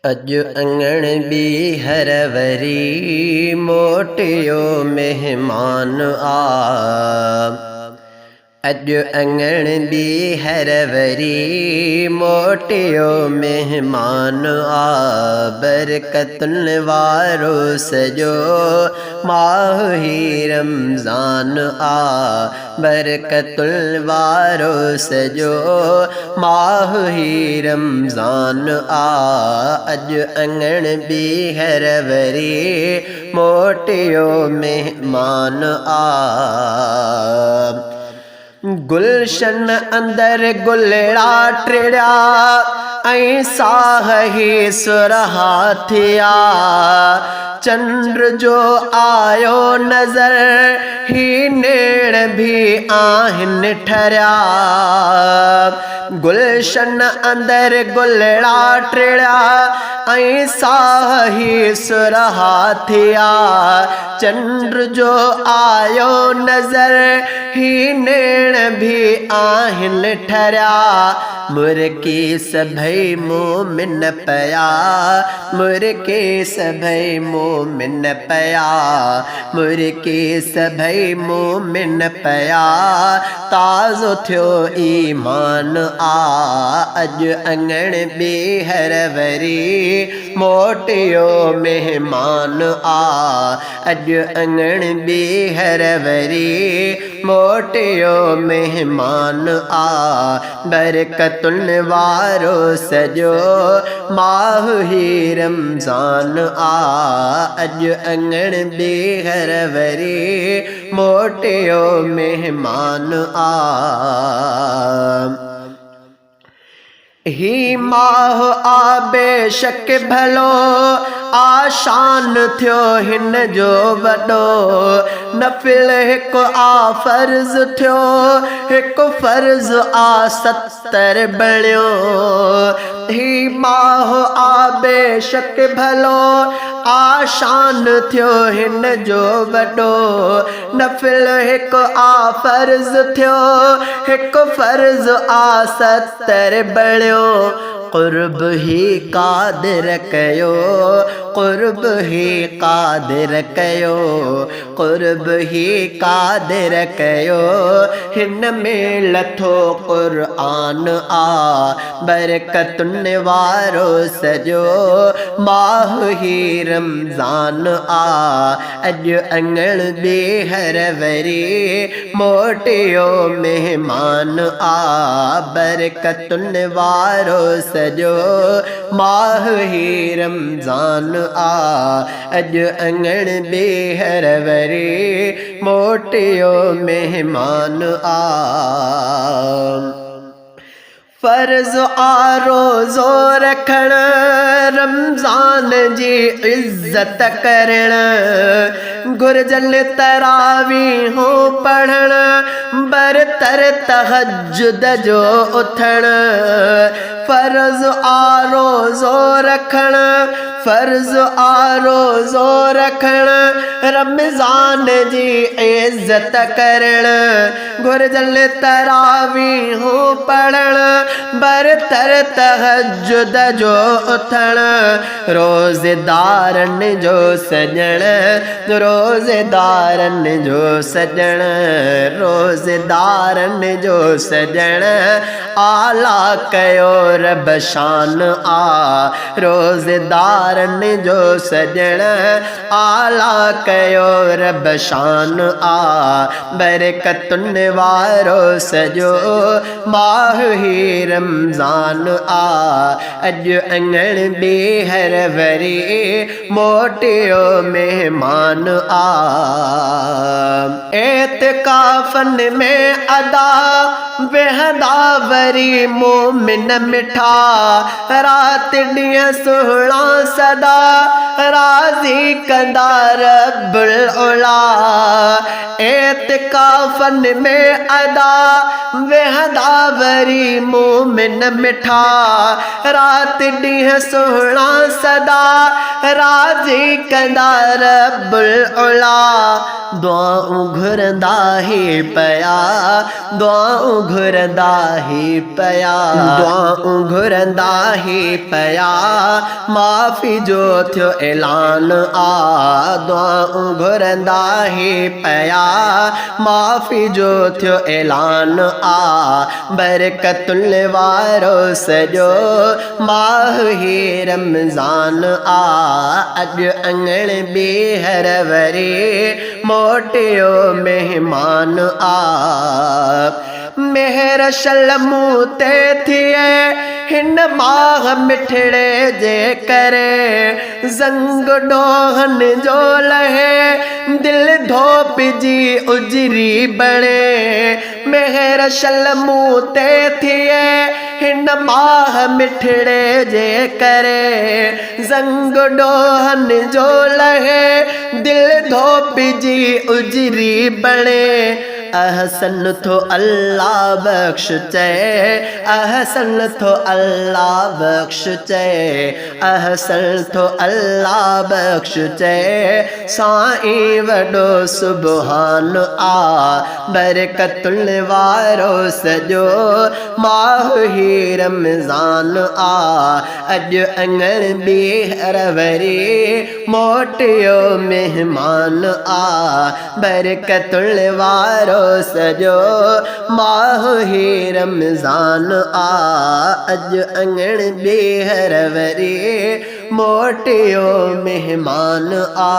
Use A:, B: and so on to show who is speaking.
A: अज अंगण भी हरवरी मोटियो मेहमान आ। अज अंगण भी हरवरी मोटियो मेहमान आ। बरकतुन वारो सजो माह ही रमज़ान आ। बरकतुल वारो सजो माह ही रमज़ान आ। अज अंगण भी हरवरी मोटियो मेहमान आ। गुलशन अंदर गुलड़ा टिड़ा ऐं साह ही सुरहा थिया। चंद्र जो आयो नज़र ही नेण भी आहिन ठरिया। गुलशन अंदर गुलड़ा टिड़ा ऐं साह ही सुरहा थिया। चंद्र जो आयो नज़र ही नेण भी आहिन ठरिया। मुर्की सभई मोमिन पया, मुर्की सभई मोमिन पया, मुर्की सभई मोमिन पया। ताज़ो थियो ईमान आ। अज अंगण भी हरवरी मोटियो मेहमान आ। अज अंगण भी हरवरी मोटियो मेहमान आ। बरकतुन वारो सजो माह ही रमज़ान आ। अज अंगण भी हरवरी मोटियो मेहमान आ। ही माह आ बेशक भलो आशान थियो हिन जो वॾो। नफ़िल हिकु आ फ़र्ज़ थियो, हिकु फ़र्ज़ आ 70 बणियो। ही माह आ बेशक भलो आशान थियो हिन जो वॾो। नफ़िल हिकु आ फ़र्ज़ थियो, हिकु फ़र्ज़ आ 70 बणियो। क़ुर्ब ही क़ादिर कयो, क़ुर्ब ही क़ादिर कयो, क़ुर्ब ही क़ादिर कयो। हिन में लथो क़ुरआन आ। बरकतुन वारो सजो माह ही रमज़ान आ। अज अंगण भी हरवरी मोटियो मेहमान आ। बरकतुन वारो सजो माह ही रमज़ान आ। अज अंगण भी हरवरी मोटियो मेहमान आ। फ़र्ज़ आ रोज़ो रखण, रमज़ान जी इज़्ज़त करण। घुर्जल तरावीहों पढ़ण, बरतर तहज्जुद जो उथण। फ़र्ज़ आ रोज़ो रखण, फ़र्ज़ आ रोज़ो रखण, रमज़ान जी इज़्ज़त करण। घुर्जल तरावीहों पढ़ण, बरतर तहज्जुद जो उथण। रोज़ेदारन जो सजण, रोज़ेदारन जो सजण, रोज़ेदारन जो सजण। आला कयो रब शान आ। रोज़ेदारन जो सजण आला कयो रब शान आ। बरकतुन वारो सजो माह ही रमज़ान आ। अज अंगण भी हरवरी मोटियो मेहमान आ। एतिकाफ़न में अदा वेहदा वरी मोमिन मिठा। रात ॾींहं सुहिणा सदा राज़ी कंदा रब्बुल उला। एतिकाफ़न में अदा वेहदा वरी मोमिन मिठा। रात ॾींहं सुहिणा सदा राज़ी कंदा रब्बुल उला। दुआऊं घुरदा ही पया दुआऊं घुरदा ही पया दुआऊं घुरदा ही पया माफ़ी जो थियो ऐलान आ दुआऊं घुरदा ही पया माफ़ी जो थियो ऐलान आ बरकतुल वारो सजो माह ही रमज़ान आ अज अंगण बेहर वरी मोटियो मेहमान आ मेहर शलमू ते थिए हिन माह मिठड़े जे करे ज़ंग डोहन जो लहे दिल धोप जी उजरी बणे मेहर शलमू ते थिए हिन माह मिठड़े जे करे ज़ंग डोहन जो लहे दिल धोप जी उजरी बणे अहसन थो अल्लाह बख्श चए अहसन थो अल्लाह बख्श चए अहसन थो अल्लाह बख्श चए साईं वॾो सुबहान आ बरकतुल वारो सॼो माह ही रमज़ान आ अॼु अङण ॿीहर वरी मोटियो मेहमान आ बरकतुल वारो सजो माह ही रमज़ान आ अज अंगण बेहर वरी मोटियो मेहमान आ।